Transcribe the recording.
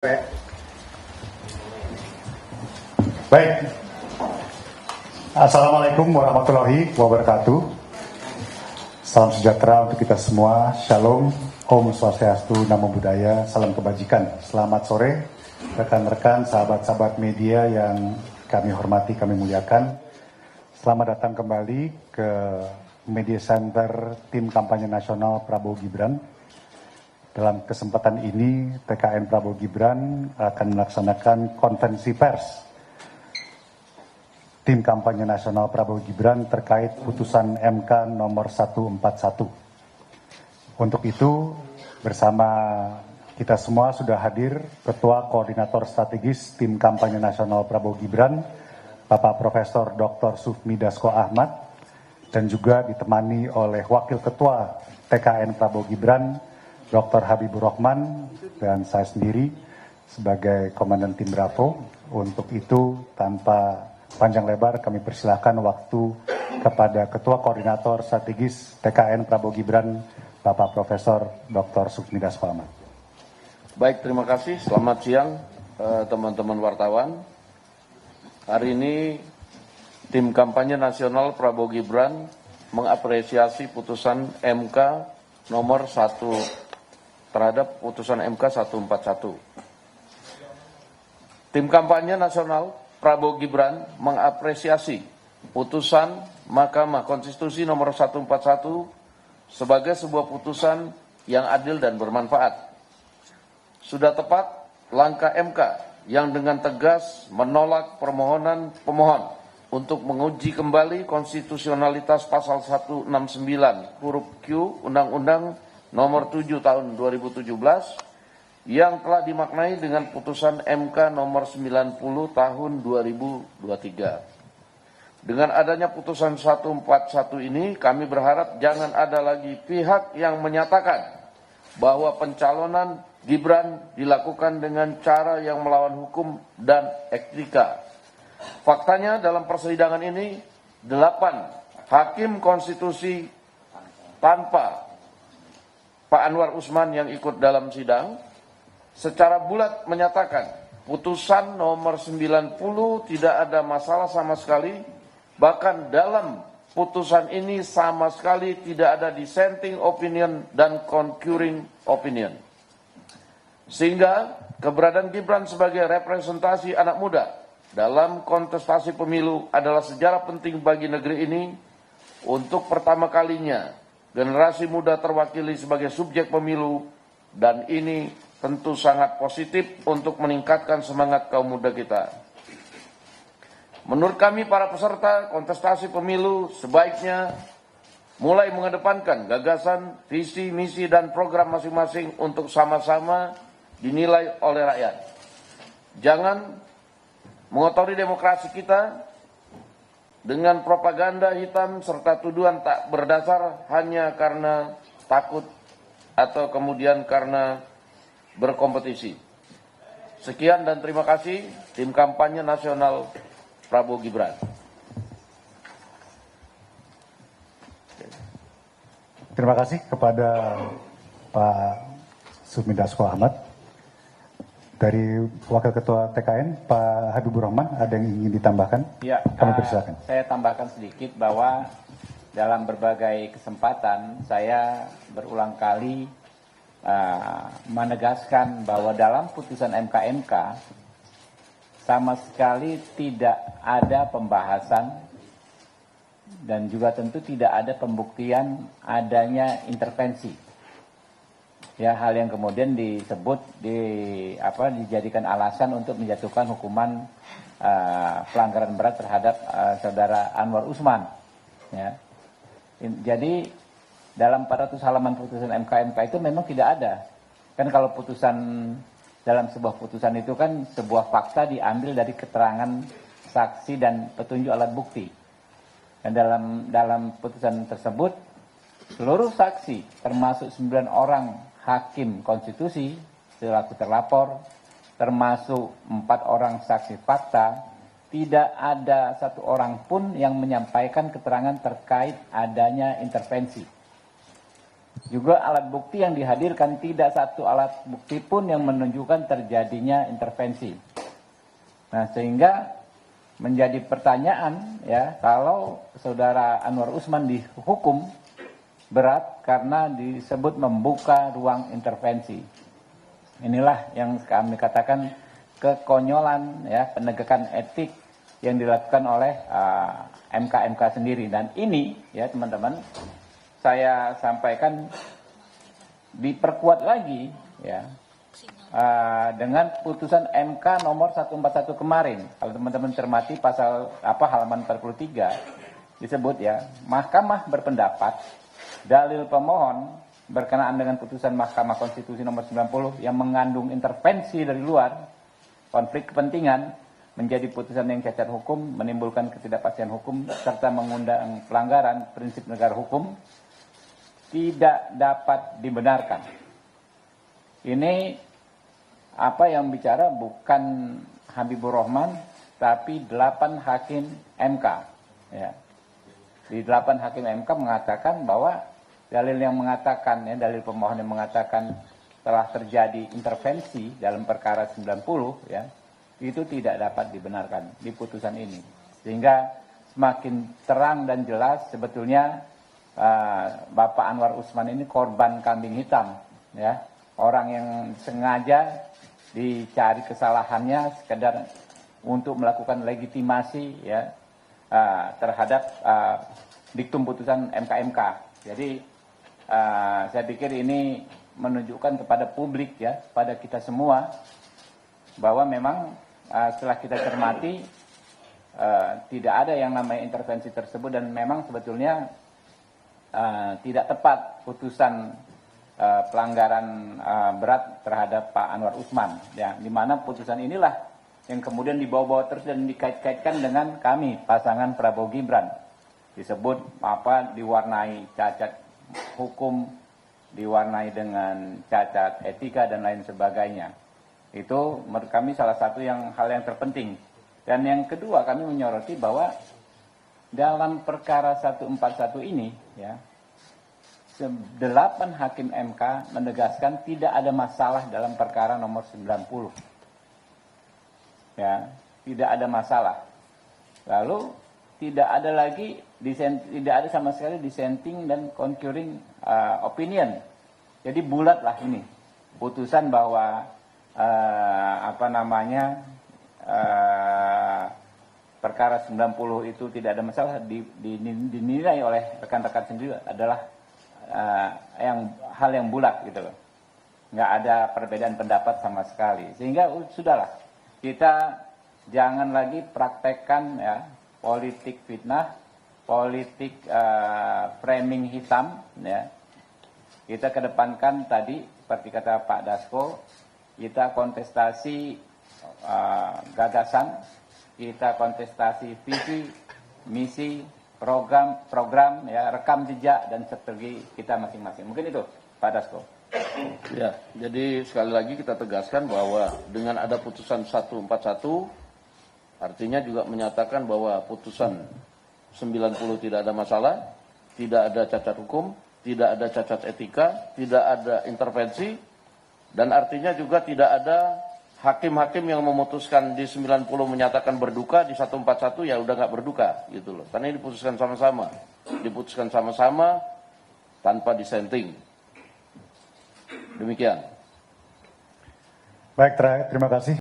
Baik, Assalamualaikum warahmatullahi wabarakatuh. Salam sejahtera untuk kita semua. Shalom, Om Swastiastu, Namo Buddhaya, salam kebajikan. Selamat sore, rekan-rekan, sahabat-sahabat media yang kami hormati, kami muliakan. Selamat datang kembali ke Media Center Tim Kampanye Nasional Prabowo Gibran. Dalam kesempatan ini, TKN Prabowo Gibran akan melaksanakan konferensi pers Tim Kampanye Nasional Prabowo Gibran terkait putusan MK nomor 141. Untuk itu, bersama kita semua sudah hadir Ketua Koordinator Strategis Tim Kampanye Nasional Prabowo Gibran, Bapak Profesor Dr. Sufmi Dasko Ahmad, dan juga ditemani oleh Wakil Ketua TKN Prabowo Gibran, Dr. Habibur Rahman, dan saya sendiri sebagai Komandan Tim Bravo. Untuk itu, tanpa panjang lebar, kami persilahkan waktu kepada Ketua Koordinator Strategis TKN Prabowo Gibran, Bapak Profesor Dr. Sufmi Dasko Ahmad. Baik, terima kasih. Selamat siang teman-teman wartawan. Hari ini Tim Kampanye Nasional Prabowo Gibran mengapresiasi putusan MK nomor 1 terhadap putusan MK 141. Tim Kampanye Nasional Prabowo Gibran mengapresiasi putusan Mahkamah Konstitusi nomor 141 sebagai sebuah putusan yang adil dan bermanfaat. Sudah tepat langkah MK yang dengan tegas menolak permohonan pemohon untuk menguji kembali konstitusionalitas pasal 169 huruf Q Undang-Undang nomor 7 tahun 2017 yang telah dimaknai dengan putusan MK nomor 90 tahun 2023. Dengan adanya putusan 141 ini, kami berharap jangan ada lagi pihak yang menyatakan bahwa pencalonan Gibran dilakukan dengan cara yang melawan hukum dan etika. Faktanya dalam persidangan ini 8 hakim konstitusi tanpa Pak Anwar Usman yang ikut dalam sidang secara bulat menyatakan putusan nomor 90 tidak ada masalah sama sekali, bahkan dalam putusan ini sama sekali tidak ada dissenting opinion dan concurring opinion. Sehingga keberadaan Gibran sebagai representasi anak muda dalam kontestasi pemilu adalah sejarah penting bagi negeri ini. Untuk pertama kalinya generasi muda terwakili sebagai subjek pemilu, dan ini tentu sangat positif untuk meningkatkan semangat kaum muda kita. Menurut kami para peserta kontestasi pemilu sebaiknya mulai mengedepankan gagasan, visi, misi, dan program masing-masing untuk sama-sama dinilai oleh rakyat. Jangan mengotori demokrasi kita dengan propaganda hitam serta tuduhan tak berdasar hanya karena takut atau kemudian karena berkompetisi. Sekian dan terima kasih. Tim Kampanye Nasional Prabowo Gibran. Terima kasih kepada Pak Sufmi Dasko Ahmad. Dari Wakil Ketua TKN, Pak Habibur Rahman, ada yang ingin ditambahkan? Ya, kami persilakan. Saya tambahkan sedikit bahwa dalam berbagai kesempatan saya berulang kali menegaskan bahwa dalam putusan MK sama sekali tidak ada pembahasan dan juga tentu tidak ada pembuktian adanya intervensi. Ya, hal yang kemudian disebut dijadikan alasan untuk menjatuhkan hukuman pelanggaran berat terhadap saudara Anwar Usman. Ya. Jadi dalam 400 halaman putusan MK itu memang tidak ada. Kan kalau putusan dalam sebuah putusan itu kan sebuah fakta diambil dari keterangan saksi dan petunjuk alat bukti. Dan dalam putusan tersebut seluruh saksi termasuk 9 orang hakim konstitusi selaku terlapor, termasuk 4 orang saksi fakta, tidak ada satu orang pun yang menyampaikan keterangan terkait adanya intervensi. Juga alat bukti yang dihadirkan tidak satu alat bukti pun yang menunjukkan terjadinya intervensi. Nah, sehingga menjadi pertanyaan ya, kalau saudara Anwar Usman dihukum berat karena disebut membuka ruang intervensi. Inilah yang kami katakan kekonyolan ya, penegakan etik yang dilakukan oleh MK-MK sendiri. Dan ini ya teman-teman, saya sampaikan diperkuat lagi ya dengan putusan MK nomor 141 kemarin. Kalau teman-teman cermati pasal halaman 43 disebut ya, Mahkamah berpendapat dalil pemohon berkenaan dengan putusan Mahkamah Konstitusi nomor 90 yang mengandung intervensi dari luar, konflik kepentingan, menjadi putusan yang cacat hukum, menimbulkan ketidakpastian hukum, serta mengundang pelanggaran prinsip negara hukum, tidak dapat dibenarkan. Ini apa yang bicara bukan Habibur Rahman, tapi 8 hakim MK. Ya. Di 8 hakim MK mengatakan bahwa dalil yang mengatakan, ya, dalil pemohon yang mengatakan telah terjadi intervensi dalam perkara 90, ya, itu tidak dapat dibenarkan di putusan ini. Sehingga semakin terang dan jelas sebetulnya Bapak Anwar Usman ini korban kambing hitam, ya, orang yang sengaja dicari kesalahannya sekedar untuk melakukan legitimasi ya terhadap diktum putusan MK-MK. Jadi saya pikir ini menunjukkan kepada publik ya, pada kita semua bahwa memang setelah kita cermati tidak ada yang namanya intervensi tersebut, dan memang sebetulnya tidak tepat putusan pelanggaran berat terhadap Pak Anwar Usman, ya, di mana putusan inilah yang kemudian dibawa-bawa terus dan dikait-kaitkan dengan kami pasangan Prabowo Gibran, disebut diwarnai cacat hukum, diwarnai dengan cacat etika dan lain sebagainya. Itu menurut kami salah satu hal yang terpenting. Dan yang kedua, kami menyoroti bahwa dalam perkara 141 ini ya, 8 hakim MK menegaskan tidak ada masalah dalam perkara nomor 90. Ya, tidak ada masalah. Lalu tidak ada sama sekali dissenting dan concurring opinion. Jadi bulatlah ini putusan bahwa perkara 90 itu tidak ada masalah, dinilai oleh rekan-rekan sendiri adalah hal yang bulat gitu loh. Nggak ada perbedaan pendapat sama sekali. Sehingga sudahlah, kita jangan lagi praktekkan ya politik fitnah, politik framing hitam ya. Kita kedepankan tadi seperti kata Pak Dasko, kita kontestasi gagasan, kita kontestasi visi, misi, program ya, rekam jejak dan strategi kita masing-masing. Mungkin itu Pak Dasko. Ya, jadi sekali lagi kita tegaskan bahwa dengan ada putusan 141 artinya juga menyatakan bahwa putusan 90 tidak ada masalah, tidak ada cacat hukum, tidak ada cacat etika, tidak ada intervensi, dan artinya juga tidak ada hakim-hakim yang memutuskan di 90 menyatakan berduka, di 141 ya udah nggak berduka gitu loh. Karena ini diputuskan sama-sama tanpa dissenting. Demikian. Baik, terima kasih.